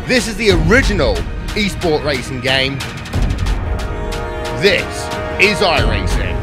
This is the original esport racing game. This is iRacing.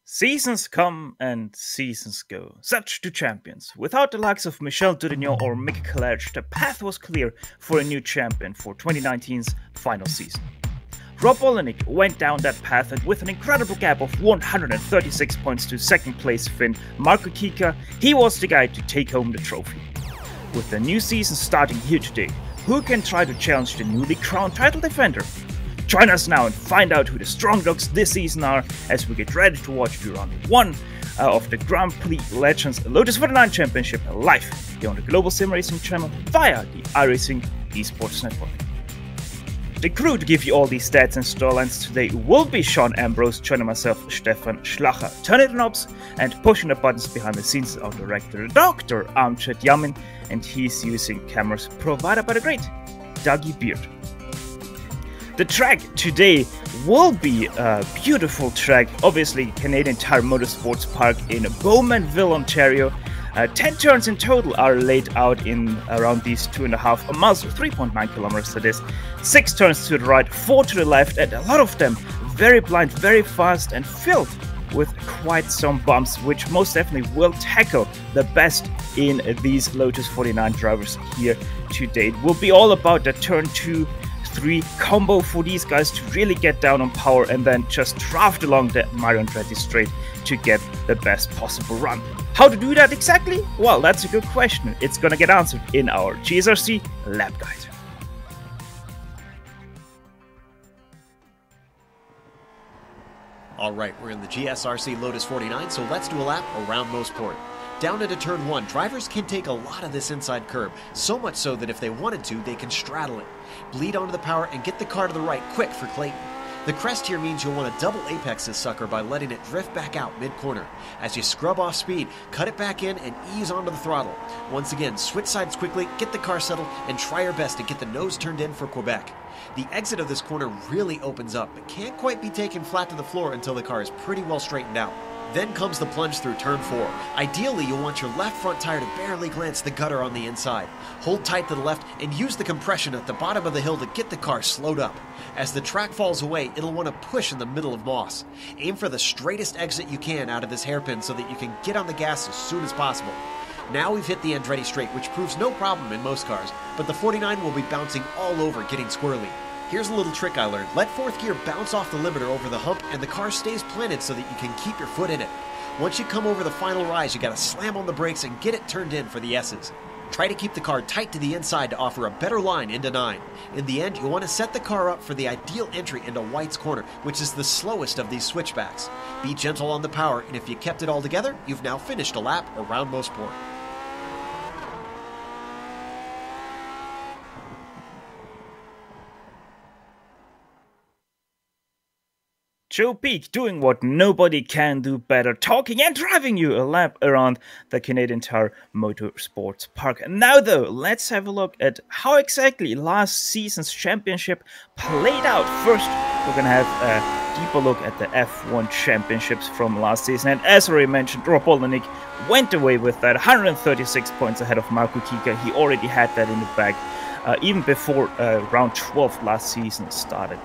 Seasons come and seasons go. Such do champions. Without the likes of Michel Dudignon or Mick Kalerch, the path was clear for a new champion for 2019's final season. Rob Olenek went down that path, and with an incredible gap of 136 points to second place Finn Marco Kika, he was the guy to take home the trophy. With the new season starting here today, who can try to challenge the newly crowned title defender? Join us now and find out who the strong dogs this season are as we get ready to watch the round 1 of the Grand Prix Legends Lotus 49 Championship live here on the Global SimRacing channel via the iRacing Esports Network. The crew to give you all these stats and storylines today will be Sean Ambrose, joining myself, Stefan Schlacher, turning the knobs and pushing the buttons behind the scenes, our director, Dr. Amjad Yamin, and he's using cameras provided by the great Dougie Beard. The track today will be a beautiful track, obviously Canadian Tire Motorsports Park in Bowmanville, Ontario. 10 turns in total are laid out in around these 2.5 miles, 3.9 kilometers that is. 6 turns to the right, 4 to the left, and a lot of them very blind, very fast, and filled with quite some bumps, which most definitely will tackle the best in these Lotus 49 drivers here today. It will be all about the turn 2-3 combo for these guys to really get down on power and then just draft along the Mario Andretti straight to get the best possible run. How to do that exactly? Well, that's a good question. It's gonna get answered in our GSRC lap guide. Alright, we're in the GSRC Lotus 49, so let's do a lap around Motorsports. Down into turn 1, drivers can take a lot of this inside curb, so much so that if they wanted to, they can straddle it, bleed onto the power, and get the car to the right quick for Clayton. The crest here means you'll want to double apex this sucker by letting it drift back out mid-corner. As you scrub off speed, cut it back in and ease onto the throttle. Once again, switch sides quickly, get the car settled, and try your best to get the nose turned in for Quebec. The exit of this corner really opens up, but can't quite be taken flat to the floor until the car is pretty well straightened out. Then comes the plunge through turn 4. Ideally, you'll want your left front tire to barely glance the gutter on the inside. Hold tight to the left and use the compression at the bottom of the hill to get the car slowed up. As the track falls away, it'll want to push in the middle of moss. Aim for the straightest exit you can out of this hairpin so that you can get on the gas as soon as possible. Now we've hit the Andretti straight, which proves no problem in most cars, but the 49 will be bouncing all over, getting squirrely. Here's a little trick I learned. Let 4th gear bounce off the limiter over the hump and the car stays planted so that you can keep your foot in it. Once you come over the final rise, you gotta slam on the brakes and get it turned in for the S's. Try to keep the car tight to the inside to offer a better line into 9. In the end, you'll want to set the car up for the ideal entry into White's corner, which is the slowest of these switchbacks. Be gentle on the power, and if you kept it all together, you've now finished a lap around Motorsports. Joe Peak doing what nobody can do better, talking and driving you a lap around the Canadian Tire Motorsports Park. Now though, let's have a look at how exactly last season's championship played out. First, we're gonna have a deeper look at the F1 championships from last season, and as already mentioned, Rob Olenek went away with that, 136 points ahead of Marco Kika. He already had that in the bag. Even before round 12 last season started.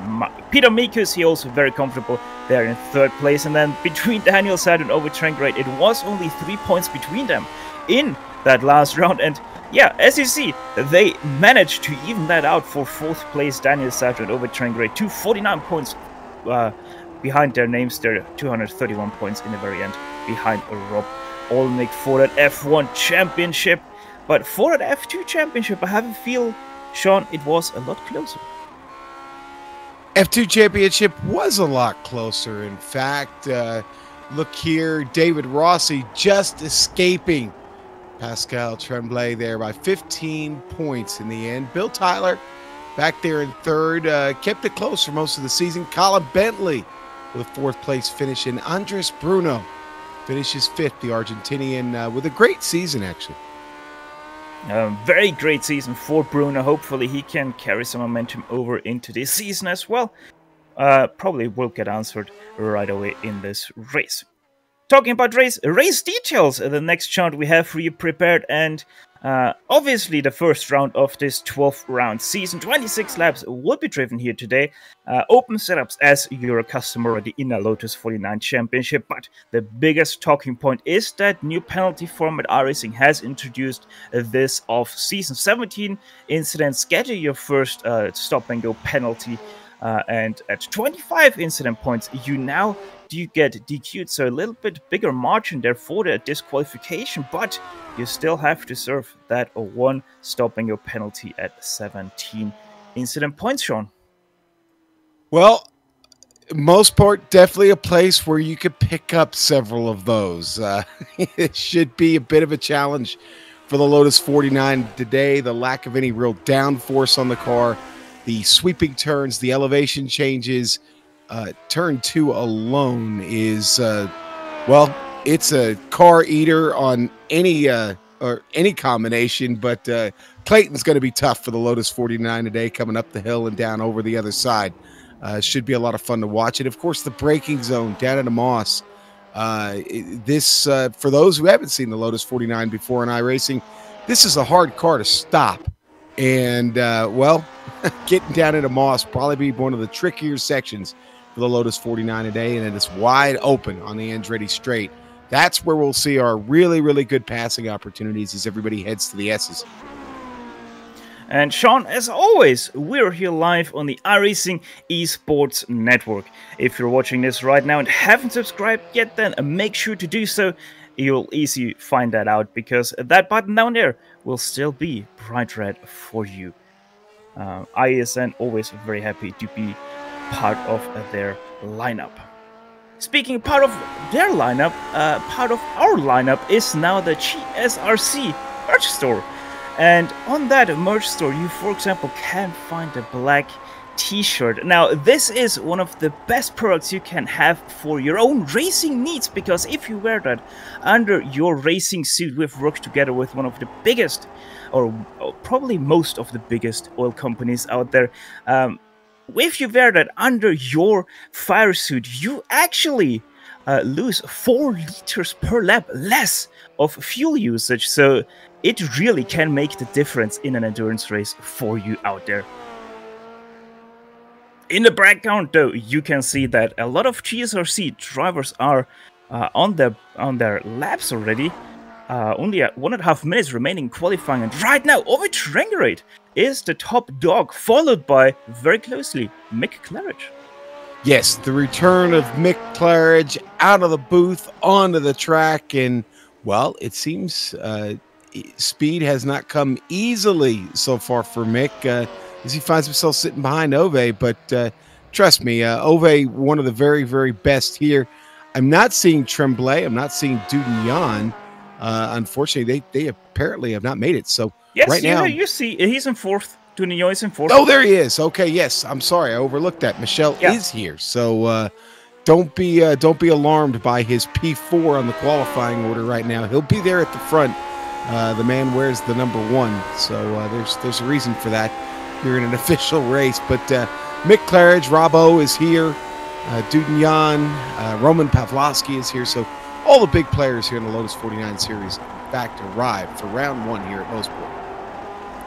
Peter Mikus, he also very comfortable there in 3rd place. And then between Daniel Sad and Ovi Trengrate, it was only 3 points between them in that last round. And yeah, as you see, they managed to even that out for 4th place Daniel Sad and Ovi Trengrate. 249 points behind their names there, 231 points in the very end behind Rob Olenek for that F1 championship. But for that F2 championship, I have a feel Sean, it was a lot closer. F2 Championship was a lot closer. In fact, look here, David Rossi just escaping Pascal Tremblay there by 15 points in the end. Bill Tyler back there in third, kept it close for most of the season. Colin Bentley with a fourth place finish, and Andres Bruno finishes fifth, the Argentinian, with a great season, actually. Very great season for Bruno. Hopefully he can carry some momentum over into this season as well. Probably will get answered right away in this race. Talking about race details, the next chart we have for you prepared, and obviously the first round of this 12th round season. 26 laps will be driven here today. Open setups as you're a customer already in a Lotus 49 Championship, but the biggest talking point is that new penalty format iRacing has introduced this off-season. 17 incidents get you your first stop-and-go penalty, and at 25 incident points you now do get DQ'd, so a little bit bigger margin there for the disqualification, but you still have to serve that one stop-and-go penalty at 17 incident points, Sean. Well, Motorsport, definitely a place where you could pick up several of those. It should be a bit of a challenge for the Lotus 49 today. The lack of any real downforce on the car, the sweeping turns, the elevation changes. Turn 2 alone is, well, it's a car eater on any or any combination, but Clayton's going to be tough for the Lotus 49 today, coming up the hill and down over the other side. Should be a lot of fun to watch. And, of course, the braking zone down at Moss. This, for those who haven't seen the Lotus 49 before in iRacing, this is a hard car to stop. And, well, getting down into Moss probably be one of the trickier sections for the Lotus 49 today, and it is wide open on the Andretti Straight. That's where we'll see our really, really good passing opportunities as everybody heads to the S's. And Sean, as always, we're here live on the iRacing Esports Network. If you're watching this right now and haven't subscribed yet, then make sure to do so. You'll easily find that out, because that button down there will still be bright red for you. ISN always very happy to be part of their lineup. Speaking part of their lineup, part of our lineup is now the GSRC merch store. And on that merch store, you, for example, can find a black t-shirt. Now, this is one of the best products you can have for your own racing needs, because if you wear that under your racing suit, we've worked together with one of the biggest, or probably most of the biggest oil companies out there. If you wear that under your fire suit, you actually lose 4 liters per lap less of fuel usage. So it really can make the difference in an endurance race for you out there. In the background, though, you can see that a lot of GSRC drivers are on their laps already. Only 1.5 minutes remaining qualifying, and right now Ove Trengerade is the top dog, followed by, very closely, Mick Claridge. Yes, the return of Mick Claridge out of the booth onto the track, and, well, it seems speed has not come easily so far for Mick, as he finds himself sitting behind Ove, but trust me, Ove, one of the very, very best here. I'm not seeing Tremblay, I'm not seeing Dudignan. Unfortunately, they apparently have not made it. So yes, right now, you see, he's in fourth. Dudignan is in fourth. Oh, there he is. Okay, yes. I'm sorry, I overlooked that. Michelle is here, so don't be alarmed by his P4 on the qualifying order right now. He'll be there at the front. The man wears the number 1, so there's a reason for that here in an official race. But Mick Claridge, Robbo is here. Dudignan, Roman Pavlovsky is here. So all the big players here in the Lotus 49 Series, in fact, arrived for round 1 here at Motorsport.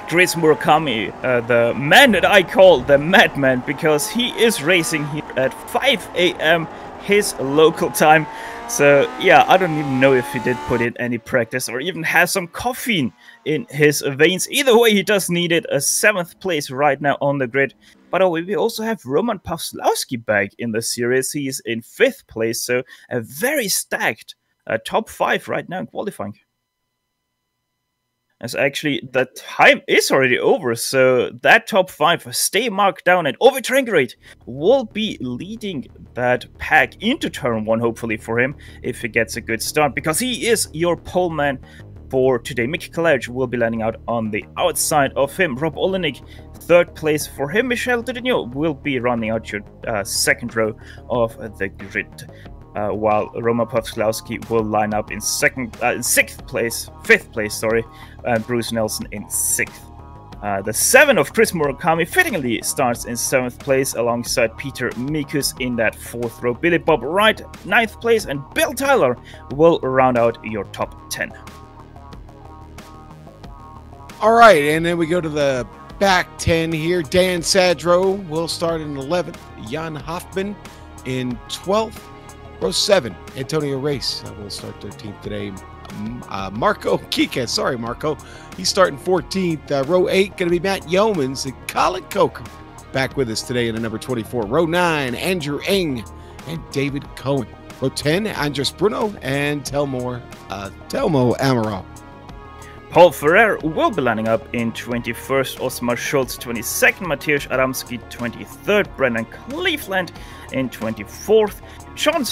Chris Murakami, the man that I call the madman, because he is racing here at 5 a.m. his local time. So yeah, I don't even know if he did put in any practice or even has some caffeine in his veins. Either way, he does need it. A 7th place right now on the grid. By the way, we also have Roman Pavlovsky back in the series. He is in 5th place, so a very stacked top 5 right now in qualifying. as actually the time is already over, so that top 5 stay marked down, and Ove Trengrid will be leading that pack into turn 1, hopefully for him, if he gets a good start, because he is your pole man for today. Mick Claridge will be landing out on the outside of him. Rob Olenek, 3rd place for him. Michel Dudignon will be running out your 2nd row of the grid. While Roman Pawlowski will line up in 5th place, sorry, Bruce Nelson in 6th. The 7 of Chris Murakami fittingly starts in 7th place alongside Peter Mikus in that 4th row. Billy Bob Wright, 9th place, and Bill Tyler will round out your top 10. All right, and then we go to the back 10 here. Dan Sadro will start in 11th. Jan Hoffman in 12th. Row 7, Antonio Race will start 13th today. Marco Kika, sorry Marco, he's starting 14th. Row 8, going to be Matt Yeomans and Colin Coker back with us today in the number 24. Row 9, Andrew Eng and David Cohen. Row 10, Andres Bruno and Telmo Amaral. Paul Ferrer will be lining up in 21st, Osmar Schultz 22nd, Mateusz Adamski 23rd, Brendan Cleveland in 24th, Sean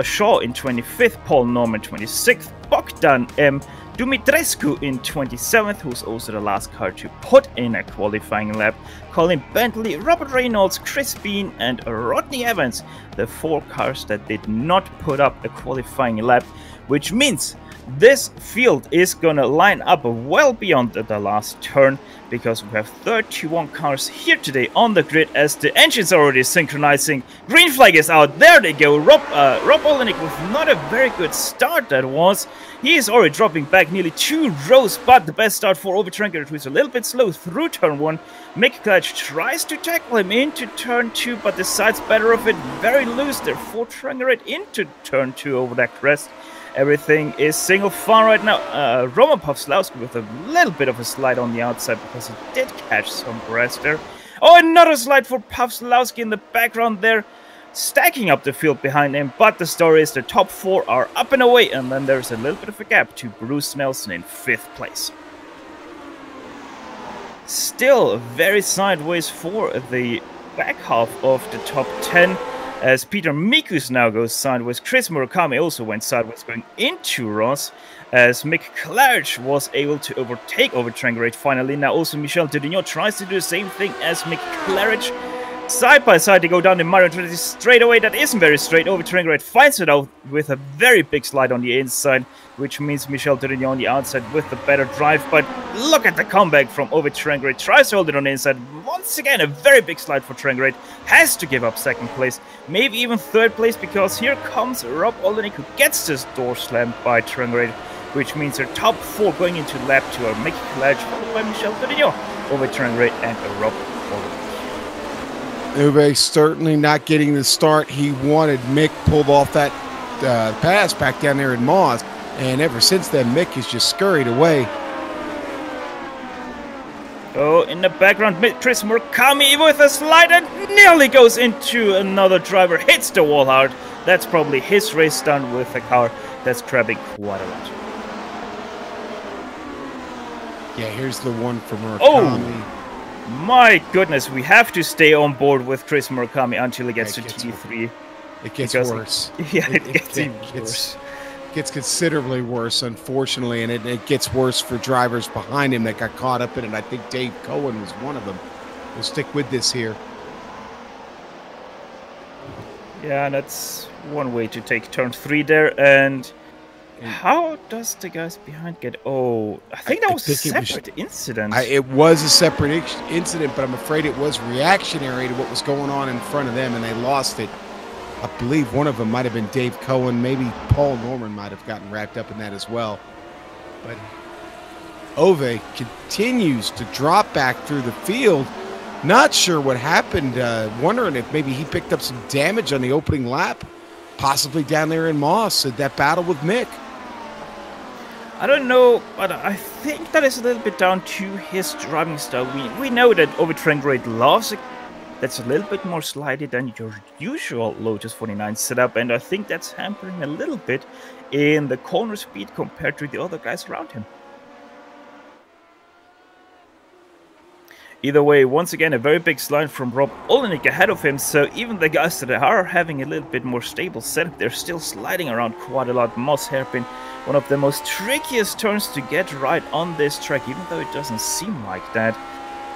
Shaw in 25th, Paul Norman 26th, Bogdan M. Dumitrescu in 27th, who's also the last car to put in a qualifying lap, Colin Bentley, Robert Reynolds, Chris Bean and Rodney Evans, the 4 cars that did not put up a qualifying lap, which means this field is gonna line up well beyond the last turn, because we have 31 cars here today on the grid as the engines are already synchronizing. Green flag is out. There they go. Rob Olenek with not a very good start that was. He is already dropping back nearly 2 rows, but the best start for Ove Trengrid, who is a little bit slow through turn 1. Mick Clutch tries to tackle him into turn 2, but decides better of it. Very loose there for Trengrid into turn 2 over that crest. Everything is single file right now. Roman Pawlowski with a little bit of a slide on the outside because he did catch some grass there. Oh, another slide for Pawlowski in the background there, stacking up the field behind him. But the story is the top 4 are up and away, and then there's a little bit of a gap to Bruce Nelson in 5th place. Still very sideways for the back half of the top 10. As Peter Mikus now goes sideways. Chris Murakami also went sideways going into Ross. As Mick Claridge was able to overtake Ove Trengrid finally. Now also Michel Dudignon tries to do the same thing as Mick Claridge. Side by side they go down the Mario Andretti straight away. That isn't very straight. Ove Trengrid finds it out with a very big slide on the inside, which means Michel Dudignon on the outside with the better drive. But look at the comeback from Ove Trengrid. Tries to hold it on the inside. Once again, a very big slide for Trengrid. Has to give up 2nd place, maybe even 3rd place, because here comes Rob Olenek, who gets this door slammed by Trengrid, which means their top 4 going into lap 2 are Mick Claridge, followed by Michel Dudignon, Ove Trengrid and Rob Olenek. Ove certainly not getting the start he wanted. Mick pulled off that pass back down there in Moss, and ever since then Mick has just scurried away. Oh, in the background, Chris Murakami with a slide and nearly goes into another driver, hits the wall hard. That's probably his race done with a car that's crabbing quite a lot. Yeah, here's the one for Murakami. Oh! My goodness, we have to stay on board with Chris Murakami until he gets to T3. It gets worse. Yeah, it gets even worse. Gets considerably worse, unfortunately, and it gets worse for drivers behind him that got caught up in it. I think Dave Cohen was one of them. We'll stick with this here. Yeah, that's one way to take turn 3 there. And how does the guys behind get... Oh, I think that was a separate incident. It was a separate incident, but I'm afraid it was reactionary to what was going on in front of them, and they lost it. I believe one of them might have been Dave Cohen. Maybe Paul Norman might have gotten wrapped up in that as well. But Ove continues to drop back through the field. Not sure what happened. Wondering if maybe he picked up some damage on the opening lap. Possibly down there in Moss at that battle with Mick. I don't know, but I think that is a little bit down to his driving style. We know that Ove Trengrid loves it. That's a little bit more slidey than your usual Lotus 49 setup, and I think that's hampering a little bit in the corner speed compared to the other guys around him. Either way, once again, a very big slide from Rob Olenek ahead of him, so even the guys that are having a little bit more stable setup, they're still sliding around quite a lot. Moss hairpin, one of the most trickiest turns to get right on this track, even though it doesn't seem like that.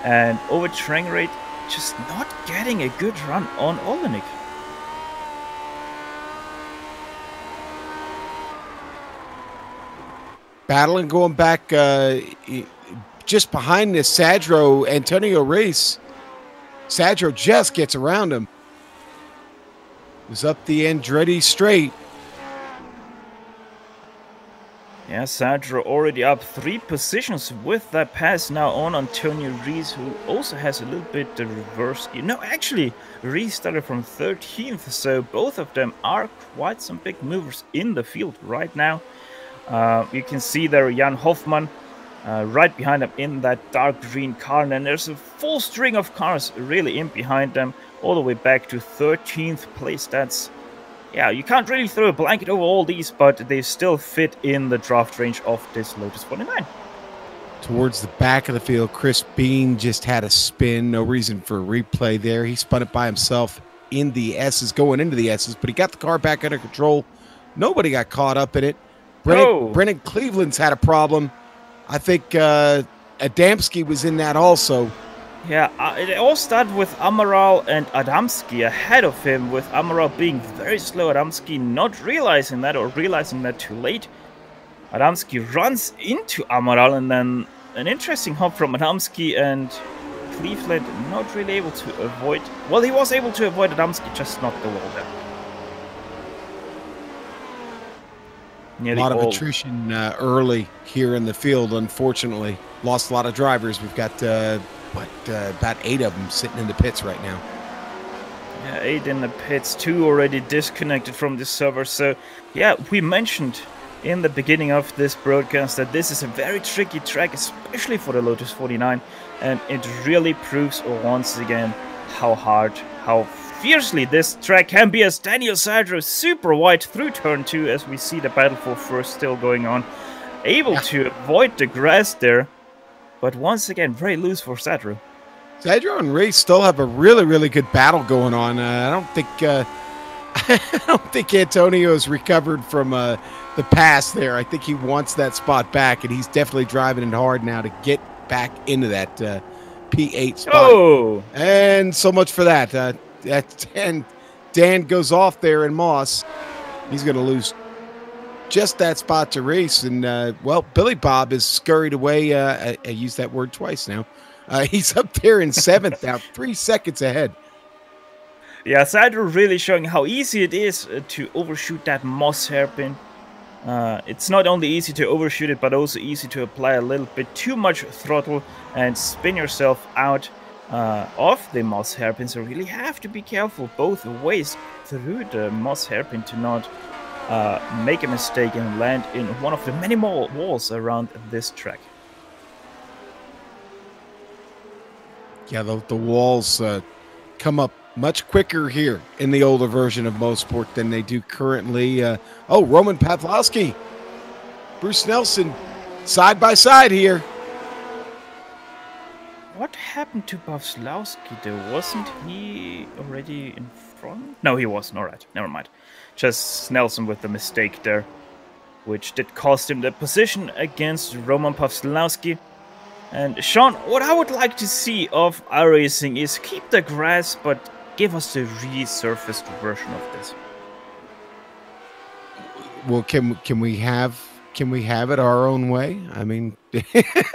And over train rate, just not getting a good run on Olenek. Battling, going back just behind this Sadro, Antonio Reis. Sadro just gets around him. Was up the Andretti straight. Yeah, Sadro already up 3 positions with that pass now on Antonio Reis, who also has a little bit the reverse. No, actually, Reis started from 13th, so both of them are quite some big movers in the field right now. You can see there Jan Hoffmann right behind them in that dark green car, and then there's a full string of cars really in behind them, all the way back to 13th place. That's, yeah, you can't really throw a blanket over all these, but they still fit in the draft range of this Lotus 49. Towards the back of the field, Chris Bean just had a spin. No reason for a replay there. He spun it by himself in the S's, going into the S's, but he got the car back under control. Nobody got caught up in it. Brennan Cleveland's had a problem. I think Adamski was in that also. Yeah, it all started with Amaral and Adamski ahead of him, with Amaral being very slow, Adamski not realizing that, or realizing that too late. Adamski runs into Amaral, and then an interesting hop from Adamski, and Cleveland not really able to avoid. Well, he was able to avoid Adamski, just not the wall there. A lot of attrition early here in the field, unfortunately. Lost a lot of drivers. We've got, about 8 of them sitting in the pits right now. Yeah, 8 in the pits, 2 already disconnected from the server. So, yeah, we mentioned in the beginning of this broadcast that this is a very tricky track, especially for the Lotus 49. And it really proves once again how hard, how fiercely this track can be, as Daniel Sadro super wide through turn 2, as we see the battle for first still going on. Able to avoid the grass there, but once again, very loose for Sadro. Sadro and Reis still have a really, really good battle going on. I don't think Antonio's recovered from the pass there. I think he wants that spot back, and he's definitely driving it hard now to get back into that P8 spot. Oh! And so much for that. And Dan goes off there in Moss. He's going to lose just that spot to Reis. And, well, Billy Bob is scurried away. I used that word twice now. He's up there in 7th now, 3 seconds ahead. Yeah, Sadro really showing how easy it is to overshoot that Moss hairpin. It's not only easy to overshoot it, but also easy to apply a little bit too much throttle and spin yourself out of the Moss hairpin. So really have to be careful both ways through the Moss hairpin to not make a mistake and land in one of the many more walls around this track. Yeah, the walls come up much quicker here in the older version of Motorsport than they do currently. Oh, Roman Pawlowski, Bruce Nelson, side by side here. What happened to Pawlowski though? Wasn't he already in front? No, he wasn't. Alright, never mind. Just Nelson with the mistake there, which did cost him the position against Roman Pawlowski. And Sean, what I would like to see of iRacing is keep the grass, but give us the resurfaced version of this. Well, can we have it our own way? I mean,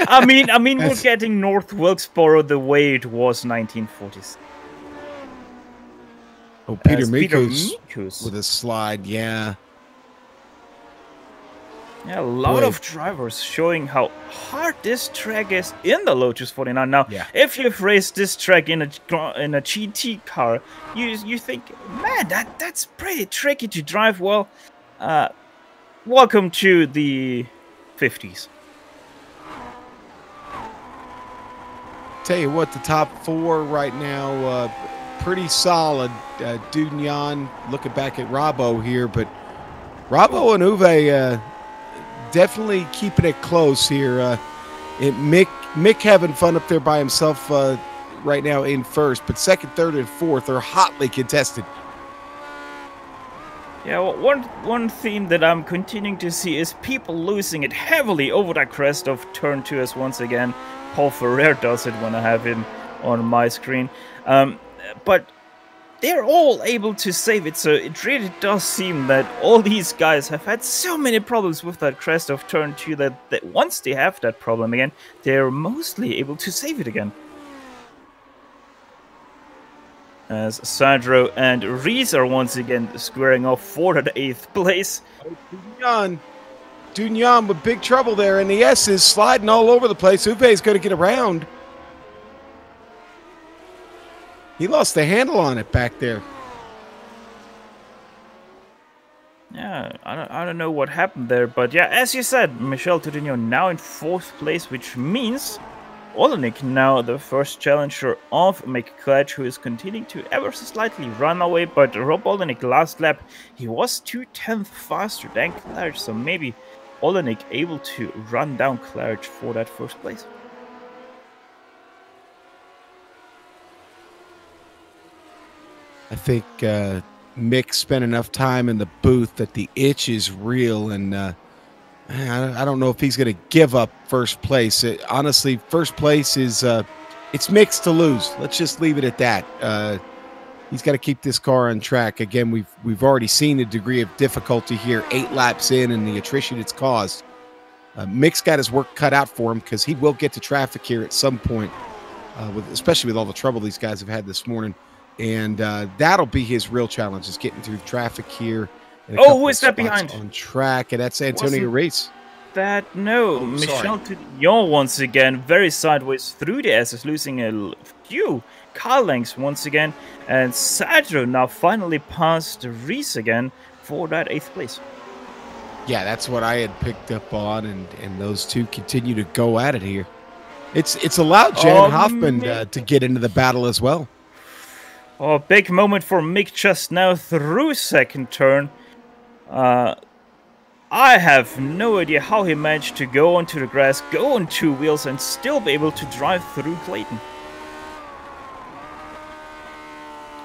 I mean, we're getting North Wilkesboro the way it was 1940s. Oh, Peter Mikus with a slide, yeah. Yeah, a lot of drivers showing how hard this track is in the Lotus 49. Now, if you've raced this track in a GT car, you think, man, that's pretty tricky to drive. Well, welcome to the 50s. Tell you what, the top 4 right now, pretty solid. Dugnan looking back at Robbo here, but Robbo and Uwe definitely keeping it close here. Mick having fun up there by himself right now in first, but second, third, and fourth are hotly contested. Yeah, well, one theme that I'm continuing to see is people losing it heavily over that crest of turn 2 as once again Paul Ferrer does it when I have him on my screen. But they're all able to save it, so it really does seem that all these guys have had so many problems with that crest of turn 2 that once they have that problem again, they're mostly able to save it again. As Sandro and Reese are once again squaring off for the 8th place. Dugnan with big trouble there, and the S is sliding all over the place. Uwe is going to get around. He lost the handle on it back there. Yeah, I don't know what happened there, but yeah, as you said, Michel Tourignon now in 4th place, which means Olenek now the first challenger of Mick Kledge, who is continuing to ever so slightly run away, but Rob Olenek last lap, he was 2/10 faster than Kledge, so maybe Olenek able to run down Kledge for that first place. I think Mick spent enough time in the booth that the itch is real, and I don't know if he's going to give up first place. Honestly, first place is it's Mick's to lose. Let's just leave it at that. He's got to keep this car on track. Again, we've already seen the degree of difficulty here, 8 laps in, and the attrition it's caused. Mick's got his work cut out for him because he will get to traffic here at some point, especially with all the trouble these guys have had this morning. And that'll be his real challenge, is getting through traffic here. Oh, who is that behind? On track, and that's Antonio Reese. Michel Tourignon once again, very sideways through the S's, losing a few car lengths once again. And Sandro now finally passed Reese again for that 8th place. Yeah, that's what I had picked up on, and those two continue to go at it here. It's allowed Jan Hoffman to get into the battle as well. Oh, big moment for Mick just now through second turn. I have no idea how he managed to go onto the grass, go on 2 wheels, and still be able to drive through Clayton.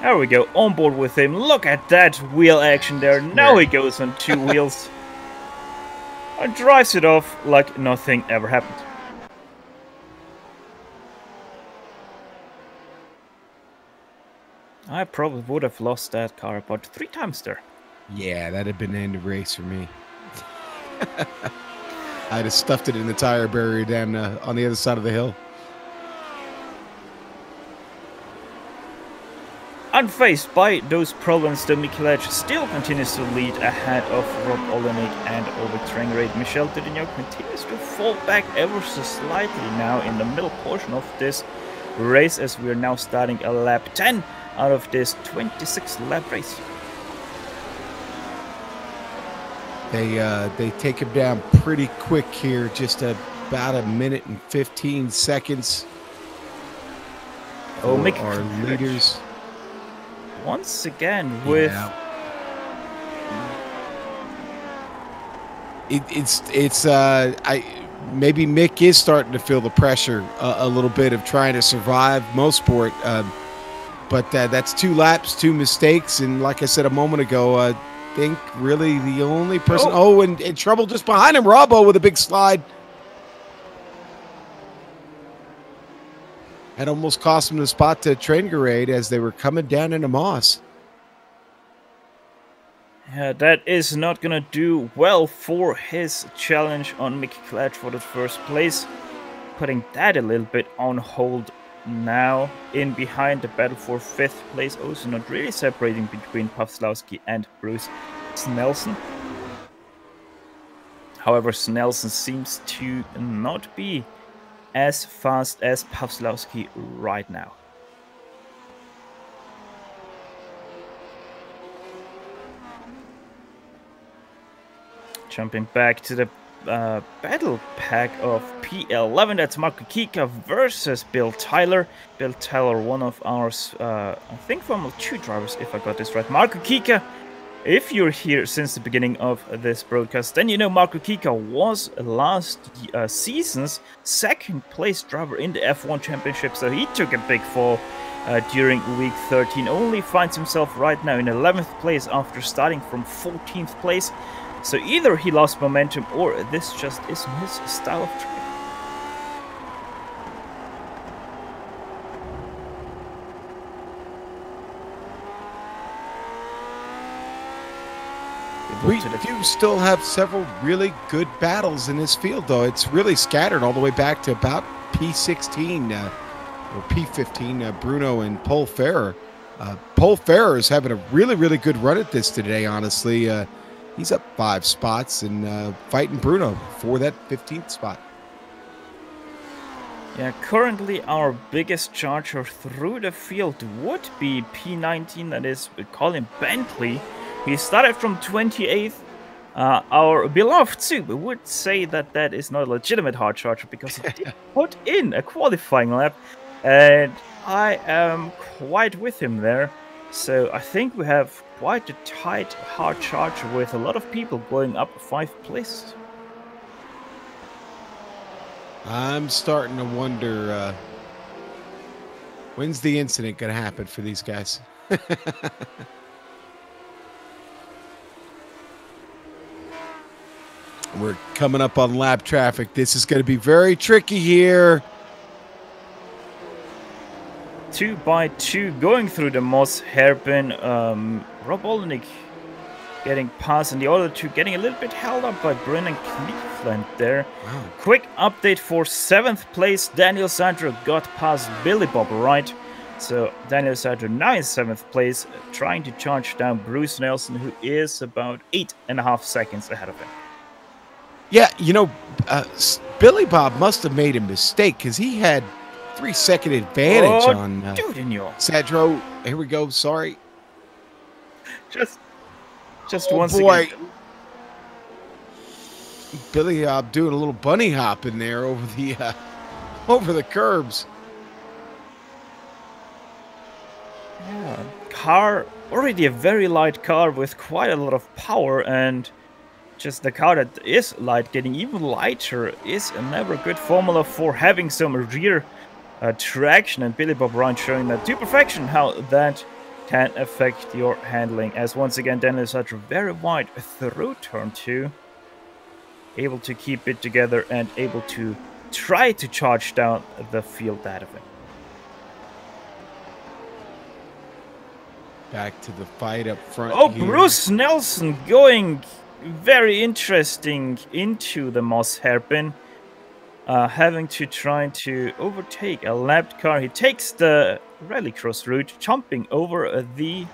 There we go, on board with him. Look at that wheel action there. Now he goes on 2 wheels and drives it off like nothing ever happened. I probably would have lost that car about 3 times there. Yeah, that'd have been the end of the race for me. I'd have stuffed it in the tire barrier down on the other side of the hill. Unfazed by those problems, the Mick Kledge still continues to lead ahead of Rob Olenek and over train rate. Michel Tourignon continues to fall back ever so slightly now in the middle portion of this race, as we are now starting a lap 10 out of this 26 lap race. They take him down pretty quick here, just about 1 minute and 15 seconds. Oh, Mick our leaders once again with maybe Mick is starting to feel the pressure a little bit of trying to survive Motorsport, but that's 2 laps, 2 mistakes, and like I said a moment ago, I think really the only person and trouble just behind him, Robbo with a big slide. Had almost cost him the spot to Traingerade as they were coming down into Moss. Yeah, that is not gonna do well for his challenge on Mick Kledge for the first place. Putting that a little bit on hold now. In behind the battle for 5th place, also not really separating between Pawlowski and Bruce Snelson. However, Snelson seems to not be as fast as Pawlowski right now. Jumping back to the battle pack of P11, that's Marco Kika versus Bill Tyler. Bill Tyler, one of our, I think Formula 2 drivers, if I got this right. Marco Kika If you're here since the beginning of this broadcast, then you know Marco Kika was last season's second place driver in the F1 Championship, so he took a big fall during week 13. Only finds himself right now in 11th place after starting from 14th place. So either he lost momentum or this just isn't his style of driving. We do still have several really good battles in this field, though. It's really scattered all the way back to about P16 or P15, Bruno and Paul Ferrer. Paul Ferrer is having a really, really good run at this today, honestly. He's up 5 spots and fighting Bruno for that 15th spot. Yeah, currently our biggest charger through the field would be P19, that is Colin Bentley. He started from 28th. Our beloved Super would say that that is not a legitimate hard charger because he did put in a qualifying lap, and I am quite with him there. So I think we have quite a tight hard charger with a lot of people going up 5 places. I'm starting to wonder when's the incident going to happen for these guys? We're coming up on lap traffic. This is going to be very tricky here. 2 by 2 going through the Moss hairpin. Rob Olenek getting past, and the other two getting a little bit held up by Brennan Cleveland there. Wow. Quick update for 7th place. Daniel Sandro got past Billy Bob Wright. So Daniel Sandro now in 7th place, trying to charge down Bruce Nelson, who is about 8.5 seconds ahead of him. Yeah, you know, Billy Bob must have made a mistake because he had 3-second advantage on Sadro. Here we go. Sorry. Just once boy. again. Billy Bob doing a little bunny hop in there over the curbs. Yeah, car, already a very light car with quite a lot of power, and just the car that is light getting even lighter is never a good formula for having some rear traction, and Billy Bob Ryan showing that to perfection how that can affect your handling, as once again Daniel Sutter very wide through turn 2, able to keep it together and able to try to charge down the field ahead of him. Back to the fight up front. Oh, here. Bruce Nelson going very interesting into the Moss hairpin, having to try to overtake a lapped car. He takes the rallycross route, jumping over the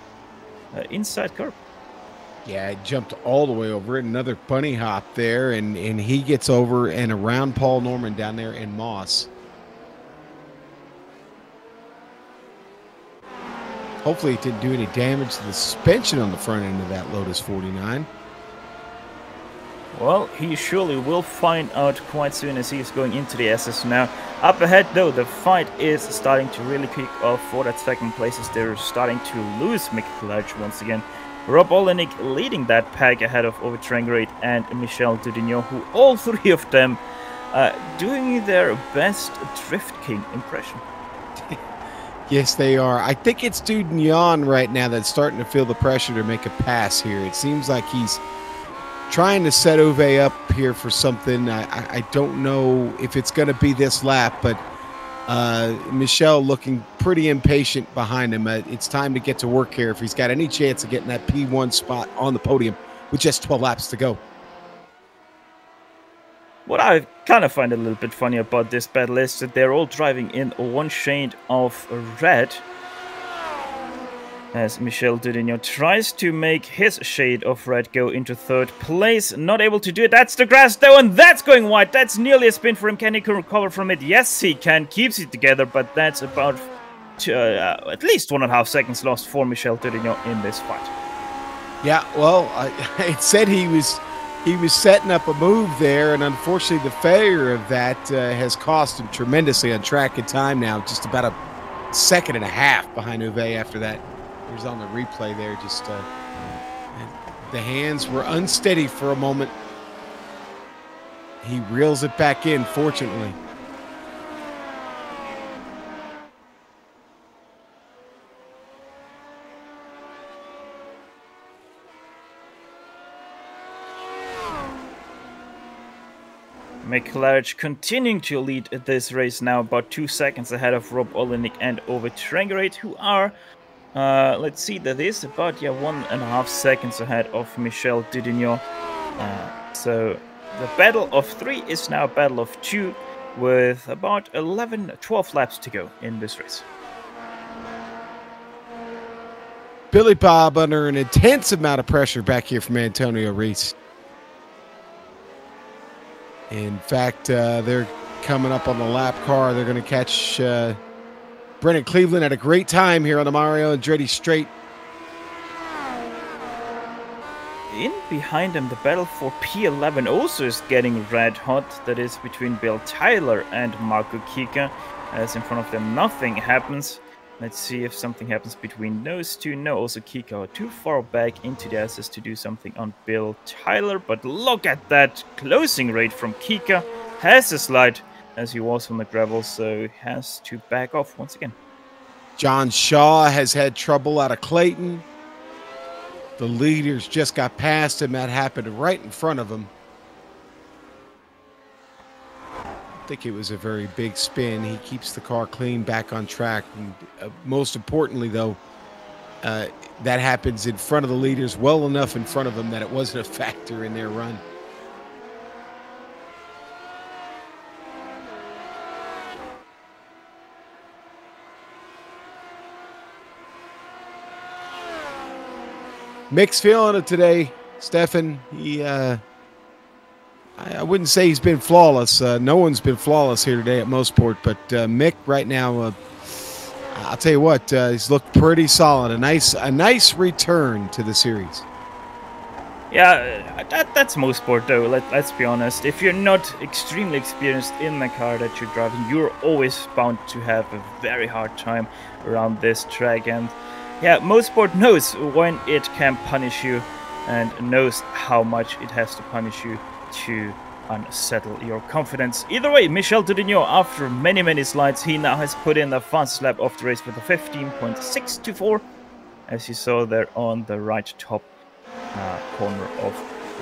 inside curb. Yeah, jumped all the way over it. Another bunny hop there, and he gets over and around Paul Norman down there in Moss. Hopefully it didn't do any damage to the suspension on the front end of that Lotus 49. Well, he surely will find out quite soon as he's going into the SS now. Up ahead, though, the fight is starting to really kick off for that second place as they're starting to lose Mick Clutch once again. Rob Olenek leading that pack ahead of Ovid Trengate and Michel Dudignon, who all three of them doing their best Drift King impression. Yes, they are. I think it's Dudignon right now that's starting to feel the pressure to make a pass here. It seems like he's trying to set Ove up here for something. I don't know if it's going to be this lap, but Michel looking pretty impatient behind him. It's time to get to work here if he's got any chance of getting that P1 spot on the podium with just 12 laps to go. What I kind of find a little bit funny about this battle is that they're all driving in one shade of red, as Michel Dudignon tries to make his shade of red go into third place. Not able to do it. That's the grass though, and that's going wide. That's nearly a spin for him. Can he recover from it? Yes, he can. Keeps it together, but that's about at least 1.5 seconds lost for Michel Dudignon in this fight. Yeah, well, it said he was setting up a move there, and unfortunately the failure of that has cost him tremendously on track and time now. Just about 1.5 seconds behind Uwe after that. Here's on the replay there, just The hands were unsteady for a moment. He reels it back in, fortunately. McLaren continuing to lead this race now, about 2 seconds ahead of Rob Olenek and Ove Trengerate, who are, let's see, that is about 1.5 seconds ahead of Michel Dudignon. So the battle of 3 is now a battle of 2, with about 12 laps to go in this race. Billy Bob under an intense amount of pressure back here from Antonio Reese. In fact, they're coming up on the lap car. They're going to catch Brennan Cleveland at a great time here on the Mario Andretti straight. In behind him, the battle for P11 also is getting red hot. That is between Bill Tyler and Marco Kika. As in front of them, nothing happens. Let's see if something happens between those two. No, also Kika are too far back into the S's to do something on Bill Tyler. But look at that closing rate from Kika. Has a slide as he was on the gravel, so has to back off once again. John Shaw has had trouble out of Clayton. The leaders just got past him. That happened right in front of him. I think it was a very big spin. He keeps the car clean, back on track. And, most importantly, though, that happens in front of the leaders, well enough in front of them that it wasn't a factor in their run. Mick's feeling it today, Stefan. He, I wouldn't say he's been flawless. No one's been flawless here today at Motorsport, but Mick right now, I'll tell you what, he's looked pretty solid. A nice return to the series. Yeah, that's Motorsport though. Let's be honest. If you're not extremely experienced in the car that you're driving, you're always bound to have a very hard time around this track. And yeah, Motorsport knows when it can punish you and knows how much it has to punish you to unsettle your confidence. Either way, Michel Dudignon, after many slides, he now has put in the fastest lap of the race with a 15.624, as you saw there on the right top corner of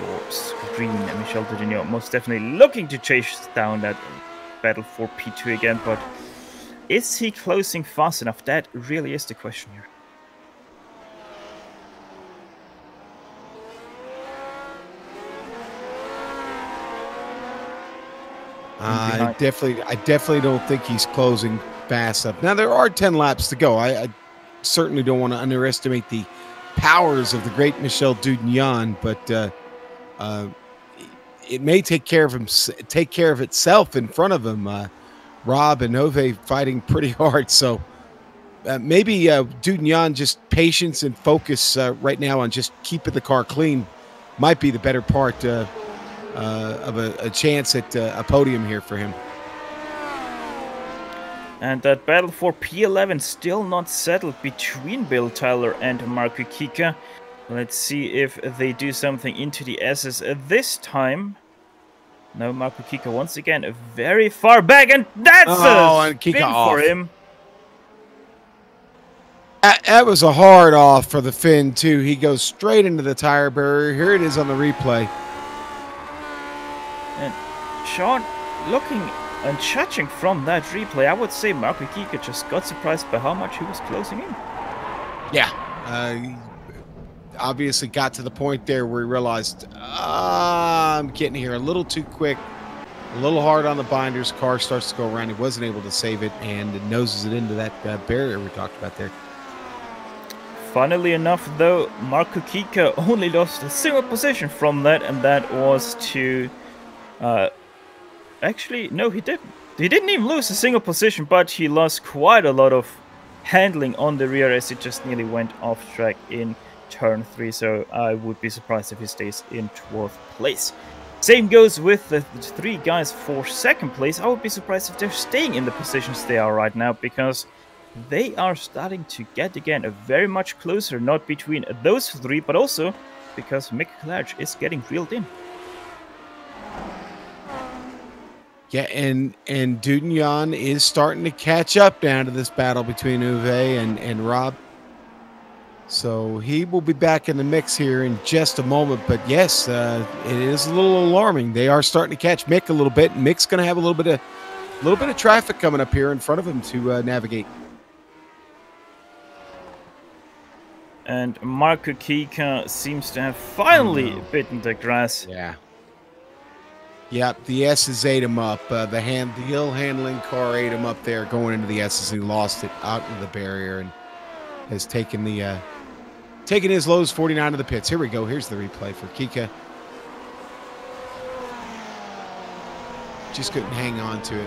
your screen. Michel Dudignon most definitely looking to chase down that battle for P2 again, but is he closing fast enough? That really is the question here. I definitely don't think he's closing fast enough. Now, there are 10 laps to go. I certainly don't want to underestimate the powers of the great Michel Dudignon, but it may take care of itself in front of him. Rob and Ove fighting pretty hard, so maybe Dudignon, just patience and focus right now on just keeping the car clean might be the better part of a chance at a podium here for him. And that battle for P11 still not settled between Bill Tyler and Marco Kika. Let's see if they do something into the S's this time. No, Marco Kika once again very far back, and that's a spin for him. That was a hard off for the Finn too. He goes straight into the tire barrier. Here it is on the replay. And Sean, looking and judging from that replay, I would say Marco Kika just got surprised by how much he was closing in. Yeah, he obviously got to the point there where he realized, I'm getting here a little too quick, a little hard on the binders. Car starts to go around. He wasn't able to save it, and it noses it into that barrier we talked about there. Funnily enough, though, Marco Kika only lost a single position from that, and that was to... actually, no, he didn't. He didn't even lose a single position, but he lost quite a lot of handling on the rear as it just nearly went off track in turn 3. So I would be surprised if he stays in 12th place. Same goes with the 3 guys for 2nd place. I would be surprised if they're staying in the positions they are right now, because they are starting to get again very much closer, not between those 3, but also because Mick Klarich is getting reeled in. Yeah, and Dutton is starting to catch up down to this battle between Uwe and Rob. So he will be back in the mix here in just a moment. But yes, it is a little alarming. They are starting to catch Mick a little bit. And Mick's going to have a little bit of traffic coming up here in front of him to navigate. And Marco Kika seems to have finally bitten the grass. Yeah. Yep, the S's ate him up. The hill handling car ate him up there going into the S's. He lost it out into the barrier and has taken his Lotus 49 to the pits. Here we go. Here's the replay for Kika. Just couldn't hang on to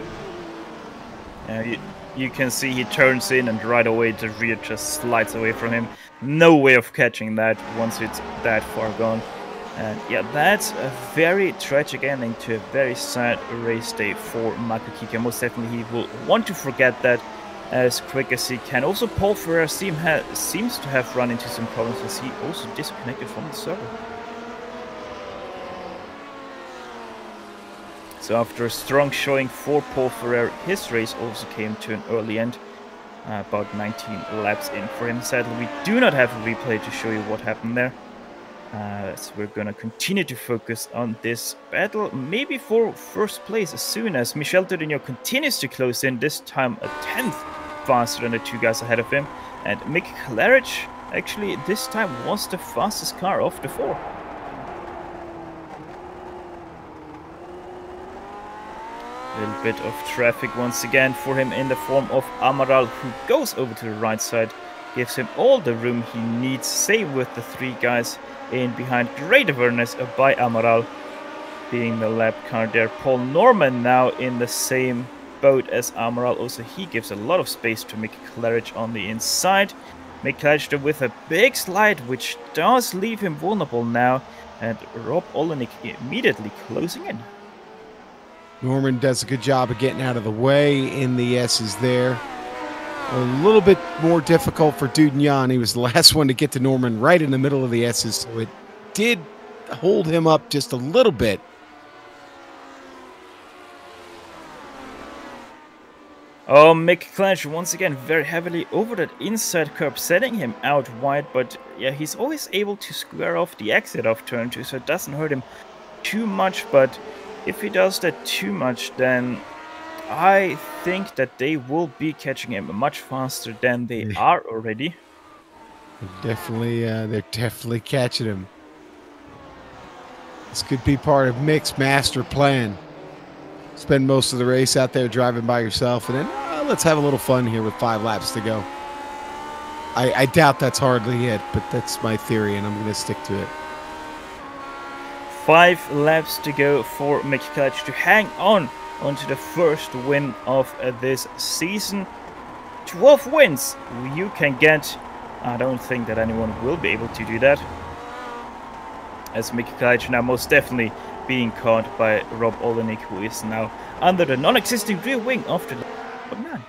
it. You can see he turns in and right away the rear just slides away from him. No way of catching that once it's that far gone. And yeah, that's a very tragic ending to a very sad race day for Marco Kika. Most definitely he will want to forget that as quick as he can. Also, Paul Ferrer seems to have run into some problems as he also disconnected from the server. So after a strong showing for Paul Ferrer, his race also came to an early end, about 19 laps in for him. Sadly, we do not have a replay to show you what happened there. So we're going to continue to focus on this battle, maybe for first place as soon as Michel Dudignon continues to close in, this time a 10th faster than the two guys ahead of him. And Mick Klarich actually this time was the fastest car of the four. A little bit of traffic once again for him in the form of Amaral, who goes over to the right side, gives him all the room he needs, same with the three guys in behind. Great awareness by Amaral being the lap car there. Paul Norman now in the same boat as Amaral. Also, he gives a lot of space to Mick Klarich on the inside. Mick Klarich with a big slide, which does leave him vulnerable now. And Rob Olenek immediately closing in. Norman does a good job of getting out of the way in the S's there. A little bit more difficult for Dutton. He was the last one to get to Norman right in the middle of the S's, so it did hold him up just a little bit. Oh, Mick Klarich once again very heavily over that inside curb, setting him out wide, but yeah, he's always able to square off the exit of turn 2, so it doesn't hurt him too much. But if he does that too much, then I think that they will be catching him much faster than they are already. They're definitely catching him. This could be part of Mick's master plan. Spend most of the race out there driving by yourself, and then let's have a little fun here with 5 laps to go. I doubt that's hardly it, but that's my theory, and I'm going to stick to it. 5 laps to go for Mick Klarich to hang on onto the first win of this season. 12 wins you can get. I don't think that anyone will be able to do that, as Mick Klarich now most definitely being caught by Rob Olenek, who is now under the non-existing rear wing of the man.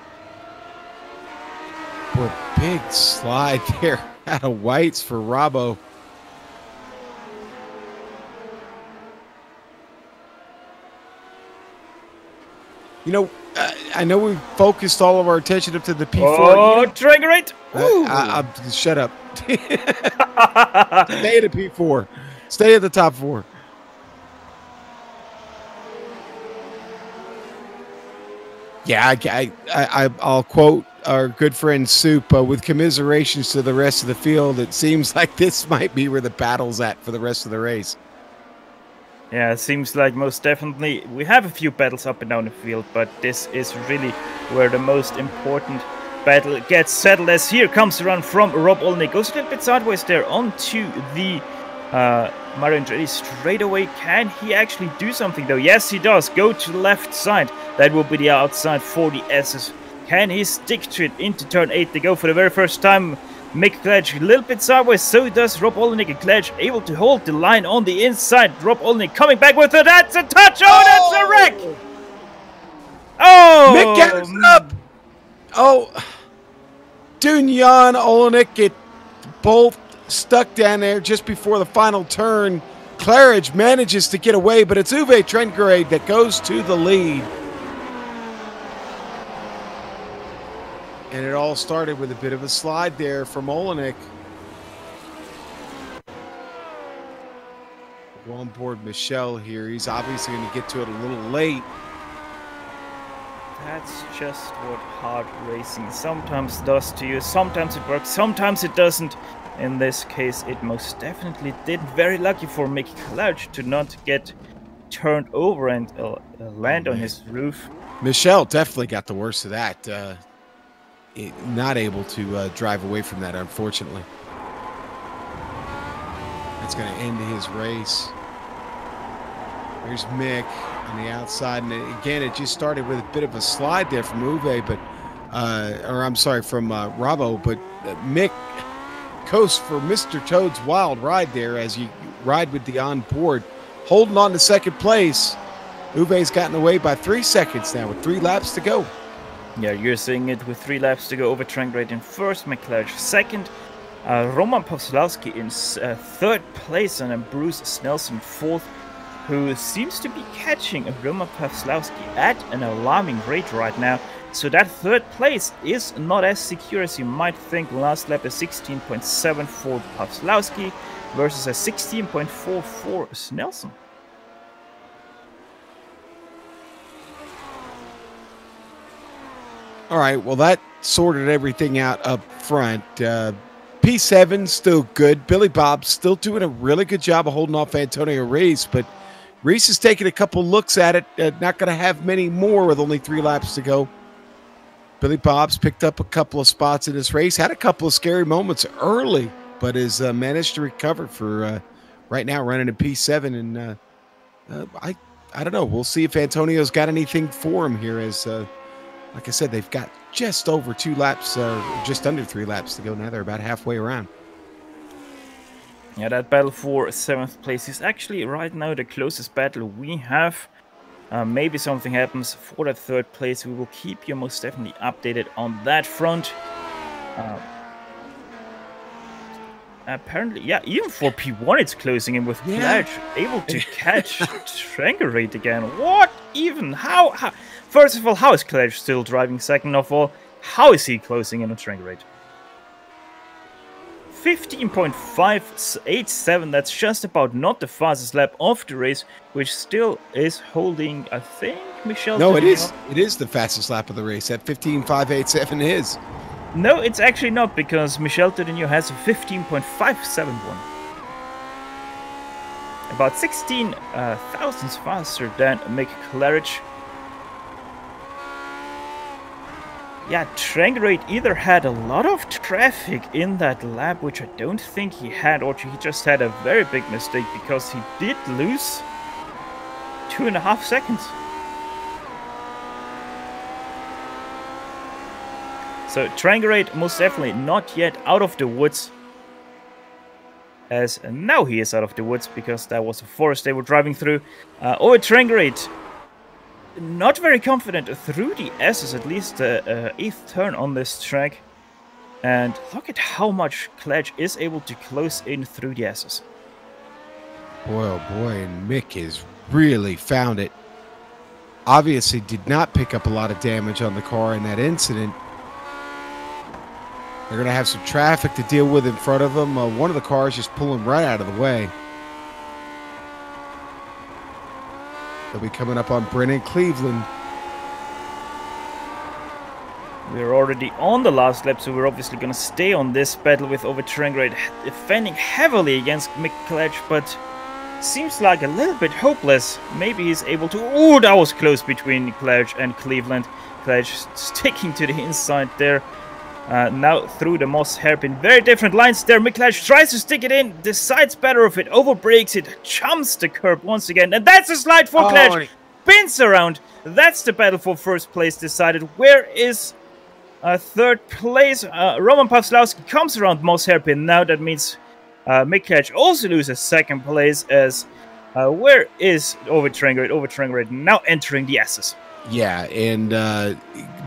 Boy, big slide there out of whites for Robbo. You know, I know we've focused all of our attention up to the P4. Oh, triangulate! Shut up. Stay at the P4. Stay at the top 4. Yeah, I'll quote our good friend Soup, with commiserations to the rest of the field. It seems like this might be where the battle's at for the rest of the race. Yeah, it seems like most definitely we have a few battles up and down the field, but this is really where the most important battle gets settled, as here comes the run from Rob Olenek. Goes a little bit sideways there onto the Mario Andretti straight away. Can he actually do something though? Yes, he does. Go to the left side. That will be the outside for the S's. Can he stick to it into turn 8? They go for the very first time. Mick Klarich a little bit sideways, so does Rob Olenek, and Klarich able to hold the line on the inside. Rob Olenek coming back with it. That's a touch. Oh, that's a wreck. Oh, Mick gets up. Oh, Dutton, Olenek get both stuck down there just before the final turn. Claridge manages to get away, but it's Uwe Trengerade that goes to the lead. And it all started with a bit of a slide there from Olenek. Go on board Michel here. He's obviously going to get to it a little late. That's just what hard racing sometimes does to you. Sometimes it works, sometimes it doesn't. In this case, it most definitely did. Very lucky for Mick Claridge to not get turned over and land on his roof. Michel definitely got the worst of that. Not able to drive away from that, unfortunately. That's going to end his race. There's Mick on the outside, and again, it just started with a bit of a slide there from Uwe, but or I'm sorry, from Rabo, but Mick coasts for Mr. Toad's wild ride there as you ride with the onboard, holding on to second place. Uwe's gotten away by 3 seconds now with 3 laps to go. Yeah, you're seeing it with 3 laps to go. Over Trengerade in first, McClarich second, Roman Pawlowski in third place, and then Bruce Snelson fourth, who seems to be catching Roman Pawlowski at an alarming rate right now. So that third place is not as secure as you might think. Last lap a 16.7 for Pawlowski versus a 16.4 for Snelson. All right, well, that sorted everything out up front. P7 still good. Billy Bob's still doing a really good job of holding off Antonio Reis, but Reis is taking a couple looks at it. Not going to have many more with only 3 laps to go. Billy Bob's picked up a couple of spots in this race. Had a couple of scary moments early, but has managed to recover for right now running in P7. And I don't know. We'll see if Antonio's got anything for him here as, like I said, they've got just over 2 laps, just under 3 laps to go now. They're about halfway around. Yeah, that battle for 7th place is actually right now the closest battle we have. Maybe something happens for that 3rd place. We will keep you most definitely updated on that front. Apparently, yeah, even for P1 it's closing in with Claridge able to catch Trengerade again. What even? How? First of all, how is Claridge still driving? Second of all, how is he closing in on Trengerade? 15.587, that's just about not the fastest lap of the race, which still is holding, I think, Michel. No, it is. It is the fastest lap of the race. That 15.587 is. No, it's actually not, because Michel Toudignon has a 15.571. About 16 thousandths faster than Mick Claridge. Yeah, Trengerade either had a lot of traffic in that lap, which I don't think he had, or he just had a very big mistake, because he did lose 2.5 seconds. So Trengerade most definitely not yet out of the woods, as now he is out of the woods because that was a forest they were driving through. Trengerade not very confident through the S's, at least the 8th turn on this track. And look at how much Claridge is able to close in through the S's. Boy, oh boy, and Mick has really found it. Obviously did not pick up a lot of damage on the car in that incident. They're going to have some traffic to deal with in front of them. One of the cars just pulling right out of the way. They'll be coming up on Brennan Cleveland. We're already on the last lap, so we're obviously going to stay on this battle with Over Trengerade defending heavily against Mick Claridge, but seems like a little bit hopeless. Maybe he's able to... Oh, that was close between Claridge and Cleveland. Claridge sticking to the inside there. Now through the moss hairpin. Very different lines there. Mick Claridge tries to stick it in, decides better of it, overbrakes it, jumps the curb once again. And that's a slide for Claridge. Spins around. That's the battle for 1st place decided. Where is 3rd place? Roman Pawlowski comes around moss hairpin. Now that means Mick Claridge also loses 2nd place, as where is Over Trengerade? Over Trengerade now entering the S's. Yeah, and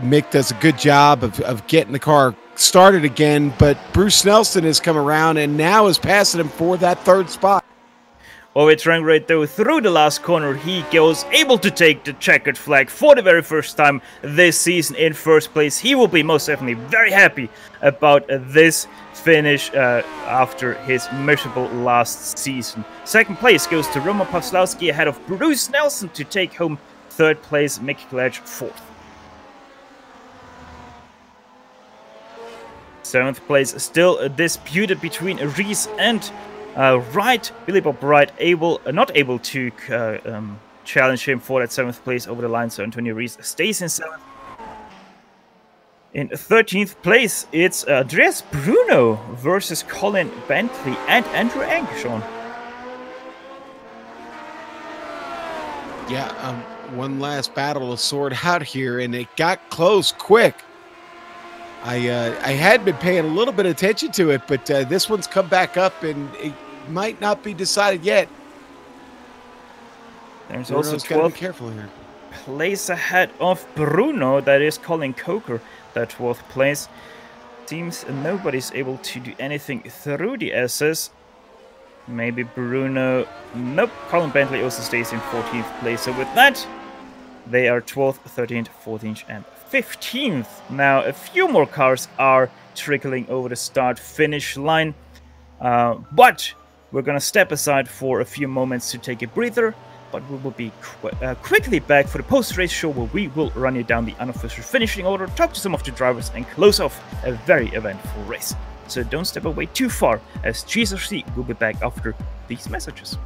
Mick does a good job of getting the car started again, but Bruce Nelson has come around and now is passing him for that third spot. Over turn right though, through the last corner, he was able to take the checkered flag for the very first time this season in first place. He will be most definitely very happy about this finish after his miserable last season. Second place goes to Roman Pawlowski ahead of Bruce Nelson to take home third place, Mick Gledge fourth. Seventh place still disputed between Reese and Wright. Billy Bob Wright not able to challenge him for that seventh place over the line, so Antonio Reese stays in seventh. In 13th place, it's Andreas Bruno versus Colin Bentley and Andrew Sean. Yeah, one last battle to sort out here, and it got close quick. I had been paying a little bit of attention to it, but this one's come back up, and it might not be decided yet. There's Bruno's also 12th careful here. Place ahead of Bruno, that is Colin Coker, that 12th place. Seems nobody's able to do anything through the SS. Maybe Bruno. Nope, Colin Bentley also stays in 14th place. So with that, they are 12th, 13th, 14th, and 15th. Now, a few more cars are trickling over the start-finish line. But we're going to step aside for a few moments to take a breather. But we will be quickly back for the post-race show where we will run you down the unofficial finishing order, talk to some of the drivers, and close off a very eventful race. So don't step away too far, as GSRC will be back after these messages.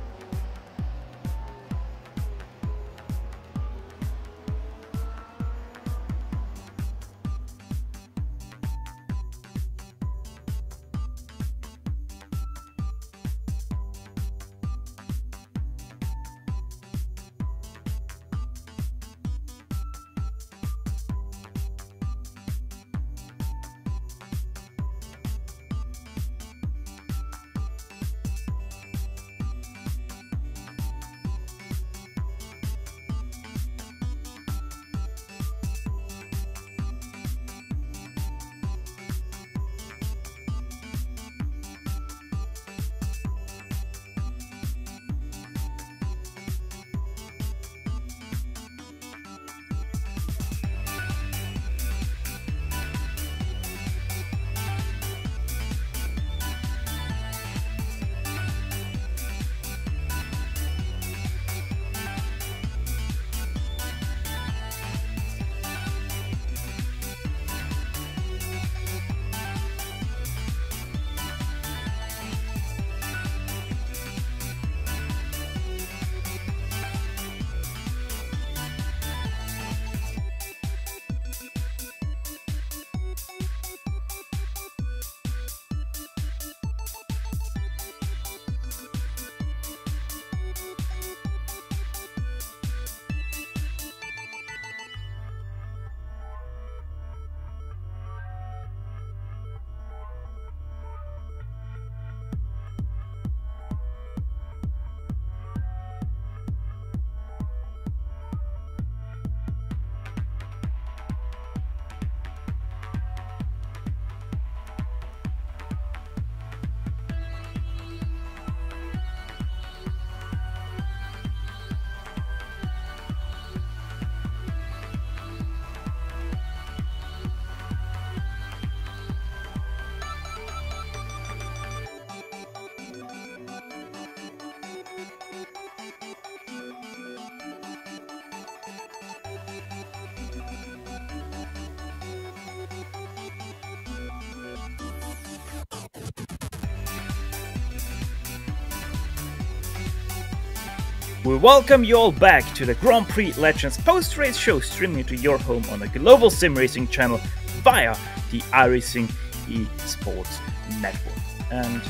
We welcome you all back to the Grand Prix Legends post-race show, streaming to your home on the global SimRacing channel via the iRacing eSports network. And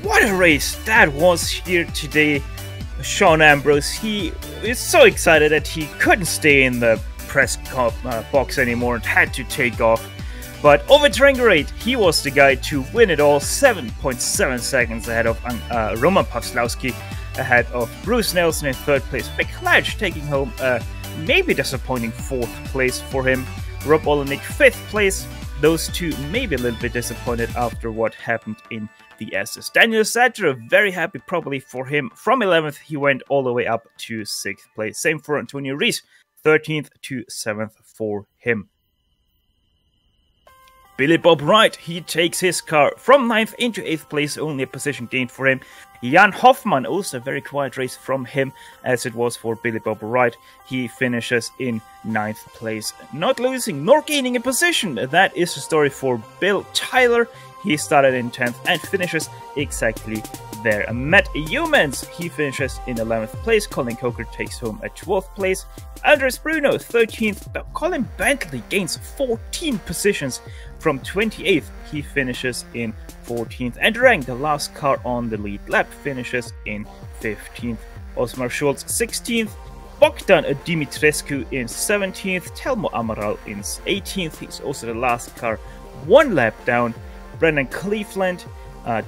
what a race that was here today. Sean Ambrose, he is so excited that he couldn't stay in the press box anymore and had to take off. But over turn grade, he was the guy to win it all, 7.7 seconds ahead of Roman Pawlowski, ahead of Bruce Nelson in third place. Mick Gledge taking home a maybe disappointing fourth place for him. Rob Olenek fifth place. those two may be a little bit disappointed after what happened in the SS. Daniel Sadger, very happy probably for him. From 11th, he went all the way up to 6th place. Same for Antonio Rees, 13th to 7th for him. Billy Bob Wright, he takes his car from 9th into 8th place, only a position gain for him. Jan Hoffmann, also a very quiet race from him, as it was for Billy Bob Wright. He finishes in 9th place, not losing nor gaining a position. That is the story for Bill Tyler. He started in 10th and finishes exactly there. Matt Humans, he finishes in 11th place. Colin Coker takes home a 12th place. Andres Bruno, 13th. Colin Bentley gains 14 positions from 28th. He finishes in 14th. And Rang, the last car on the lead lap, finishes in 15th. Osmar Schultz, 16th. Bogdan Dimitrescu in 17th. Telmo Amaral in 18th. He's also the last car one lap down. Brendan Cleveland,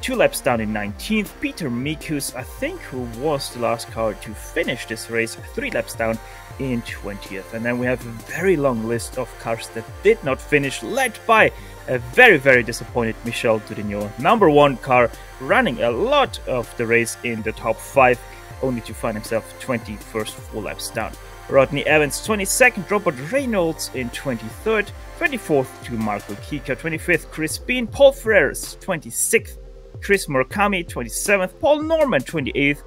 2 laps down in 19th. Peter Mikus, I think, who was the last car to finish this race, 3 laps down in 20th. And then we have a very long list of cars that did not finish, led by a very, very disappointed Michel Dudignon. Number 1 car, running a lot of the race in the top 5, only to find himself 21st, 4 laps down. Rodney Evans, 22nd. Robert Reynolds in 23rd. 24th to Marco Kika. 25th, Chris Bean. Paul Ferreras, 26th. Chris Murakami, 27th. Paul Norman, 28th.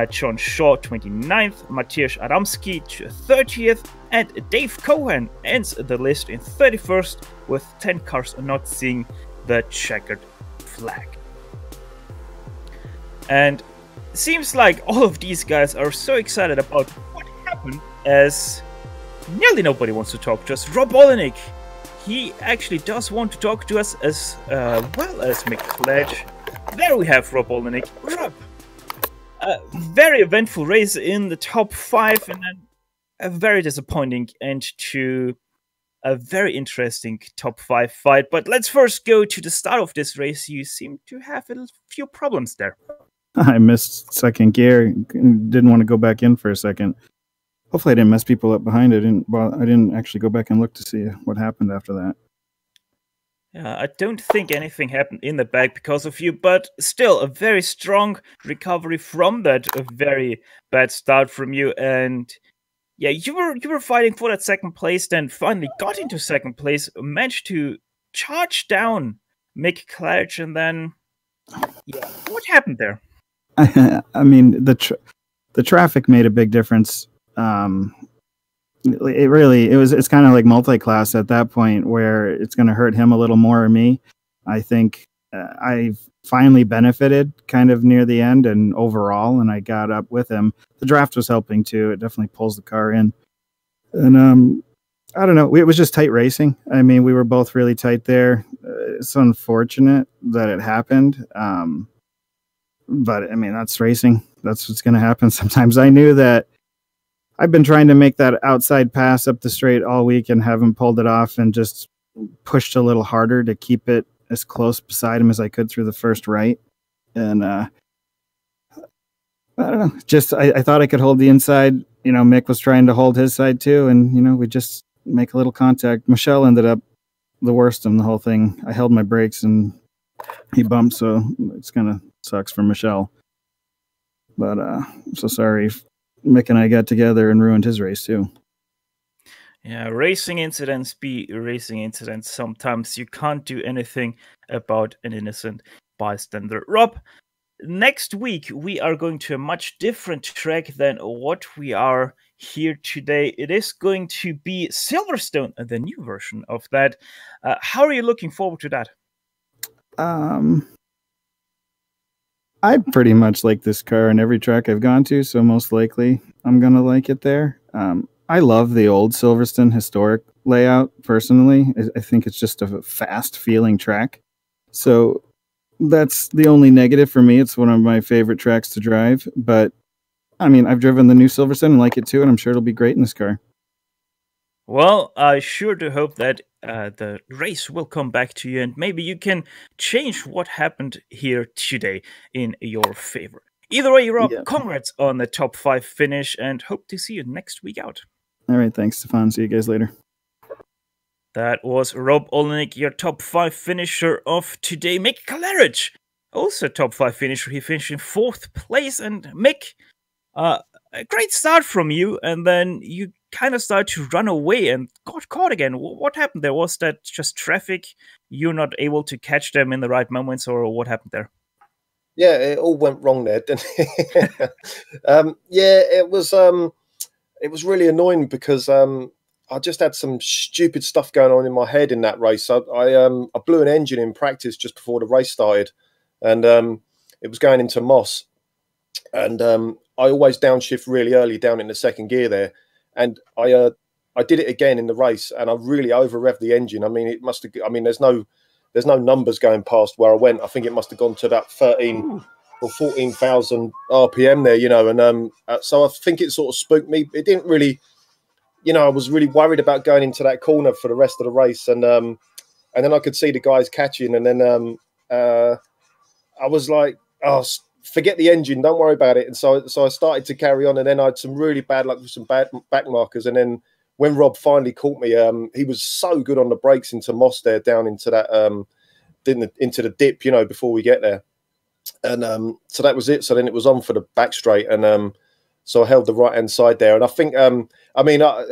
John Shaw, 29th. Matthias Adamski, 30th. And Dave Cohen ends the list in 31st, with 10 cars not seeing the checkered flag. And it seems like all of these guys are so excited about what happened, as nearly nobody wants to talk to us. Rob Olenek, he actually does want to talk to us, as well as Mick Cledge. There we have Rob Olenek. Rob, a very eventful race in the top 5, and then a very disappointing end to a very interesting top 5 fight. But let's first go to the start of this race. You seem to have a few problems there. I missed second gear. Didn't want to go back in for a second. Hopefully I didn't mess people up behind. I didn't actually go back and look to see what happened after that. Yeah, I don't think anything happened in the back because of you, but still a very strong recovery from that very bad start from you. And yeah, you were fighting for that second place, then finally got into second place, managed to charge down Mick Cledge, and then yeah, what happened there? I mean, the traffic made a big difference. It's kind of like multi-class at that point, where it's going to hurt him a little more or me. I think I finally benefited kind of near the end and overall, and I got up with him. The draft was helping too. It definitely pulls the car in. And I don't know. It was just tight racing. I mean, we were both really tight there. It's unfortunate that it happened. But I mean, that's racing. That's what's going to happen. Sometimes I knew that I've been trying to make that outside pass up the straight all week and haven't pulled it off, and just pushed a little harder to keep it as close beside him as I could through the first right. And I don't know, just I thought I could hold the inside. You know, Mick was trying to hold his side too, and you know, we just make a little contact. Michelle ended up the worst in the whole thing. I held my brakes and he bumped, so it's kind of sucks for Michelle. But I'm so sorry. Mick and I got together and ruined his race too. Yeah, racing incidents be racing incidents. Sometimes you can't do anything about an innocent bystander. Rob, next week we are going to a much different track than what we are here today. It is going to be Silverstone, the new version of that. How are you looking forward to that? I pretty much like this car in every track I've gone to, so most likely I'm going to like it there. I love the old Silverstone historic layout, personally. I think it's just a fast-feeling track. So that's the only negative for me. It's one of my favorite tracks to drive. But, I mean, I've driven the new Silverstone and like it too, and I'm sure it'll be great in this car. Well, I sure do hope that the race will come back to you, and maybe you can change what happened here today in your favor. Either way, Rob, congrats on the top 5 finish, and hope to see you next week out. All right, thanks, Stefan. See you guys later. That was Rob Olenek, your top 5 finisher of today. Mick Claridge, also top 5 finisher. He finished in 4th place. And Mick, a great start from you, and then you kind of started to run away and got caught again. What happened there? Was that just traffic? You're not able to catch them in the right moments, or what happened there? Yeah, it all went wrong there, didn't it? Yeah, it was really annoying because I just had some stupid stuff going on in my head in that race. I blew an engine in practice just before the race started, and it was going into Moss, and I always downshift really early down in the 2nd gear there, and I did it again in the race, and I really over revved the engine. I mean, it must have. I mean, there's no numbers going past where I went. I think it must have gone to about 13 or 14,000 RPM there, you know, and so I think it sort of spooked me. It didn't really. You know, I was really worried about going into that corner for the rest of the race, and then I could see the guys catching, and then I was like, "Oh, forget the engine, don't worry about it." And so I started to carry on, and then I had some really bad luck with some bad back markers, and then when Rob finally caught me, he was so good on the brakes into Moss there, down into that into the dip, you know, before we get there, and so that was it. So then it was on for the back straight, and so I held the right-hand side there. And I think, I mean, I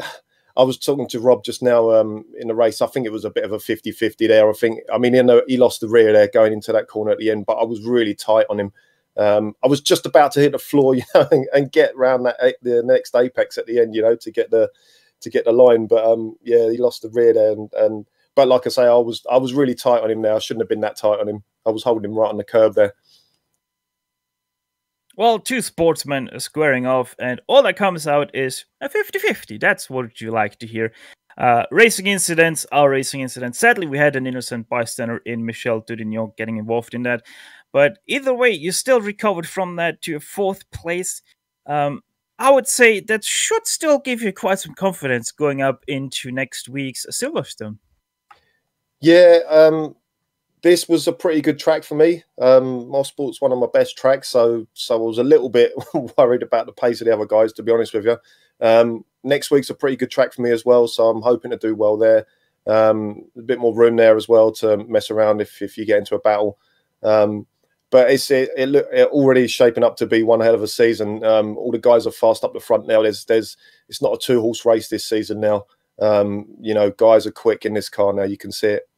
was talking to Rob just now in the race. I think it was a bit of a 50-50 there. I mean, you know, he lost the rear there going into that corner at the end, but I was really tight on him. I was just about to hit the floor, you know, and get around the next apex at the end, you know, to get the line. But yeah, he lost the rear there. But like I say, I was really tight on him there. I shouldn't have been that tight on him. I was holding him right on the curb there. Well, 2 sportsmen squaring off, and all that comes out is a 50-50. That's what you like to hear. Racing incidents are racing incidents. Sadly, we had an innocent bystander in Michel Dudignon getting involved in that. But either way, you still recovered from that to a 4th place. I would say that should still give you quite some confidence going up into next week's Silverstone. Yeah, this was a pretty good track for me. Motorsports, one of my best tracks, so I was a little bit worried about the pace of the other guys, to be honest with you. Next week's a pretty good track for me as well, so I'm hoping to do well there. A bit more room there as well to mess around if you get into a battle. But it already shaping up to be one hell of a season. All the guys are fast up the front now. It's not a 2-horse race this season now. You know, guys are quick in this car now. You can see it.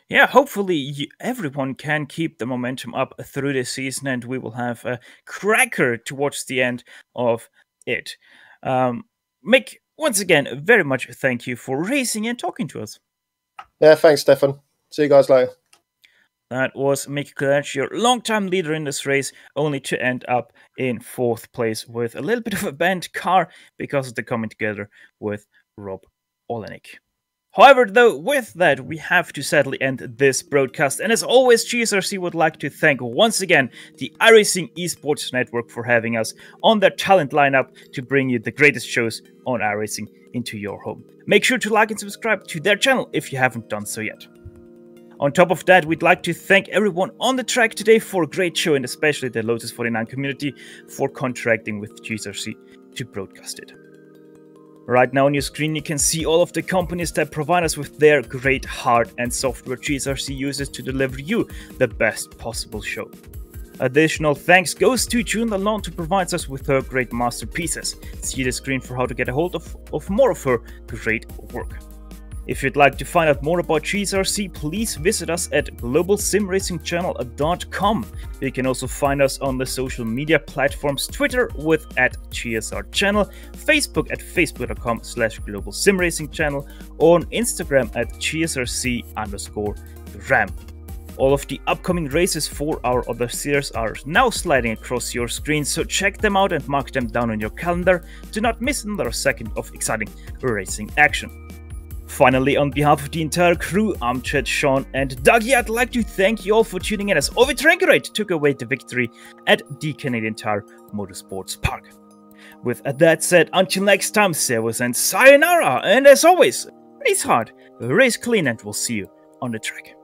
Yeah, hopefully everyone can keep the momentum up through the season, and we will have a cracker towards the end of it. Mick, once again, very much thank you for racing and talking to us. Yeah, thanks, Stefan. See you guys later. That was Mick Claridge, your long-time leader in this race, only to end up in 4th place with a little bit of a bent car because of the coming together with Rob Olenek. However, though, with that, we have to sadly end this broadcast. And as always, GSRC would like to thank once again the iRacing Esports Network for having us on their talent lineup to bring you the greatest shows on iRacing into your home. Make sure to like and subscribe to their channel if you haven't done so yet. On top of that, we'd like to thank everyone on the track today for a great show, and especially the Lotus 49 community for contracting with GSRC to broadcast it. Right now on your screen, you can see all of the companies that provide us with their great hard and software GSRC uses to deliver you the best possible show. Additional thanks goes to June Lalonde, who provides us with her great masterpieces. See the screen for how to get a hold of more of her great work. If you'd like to find out more about GSRC, please visit us at globalsimracingchannel.com. You can also find us on the social media platforms, Twitter with @GSRChannel, Facebook at facebook.com/globalsimracingchannel, or on Instagram at GSRC_RAM. All of the upcoming races for our other series are now sliding across your screen, so check them out and mark them down on your calendar to not miss another second of exciting racing action. Finally, on behalf of the entire crew, I'm Chad, Sean, and Dougie, I'd like to thank you all for tuning in as Ovi Trankerate took away the victory at the Canadian Tire Motorsports Park. With that said, until next time, servus and sayonara, and as always, race hard, race clean, and we'll see you on the track.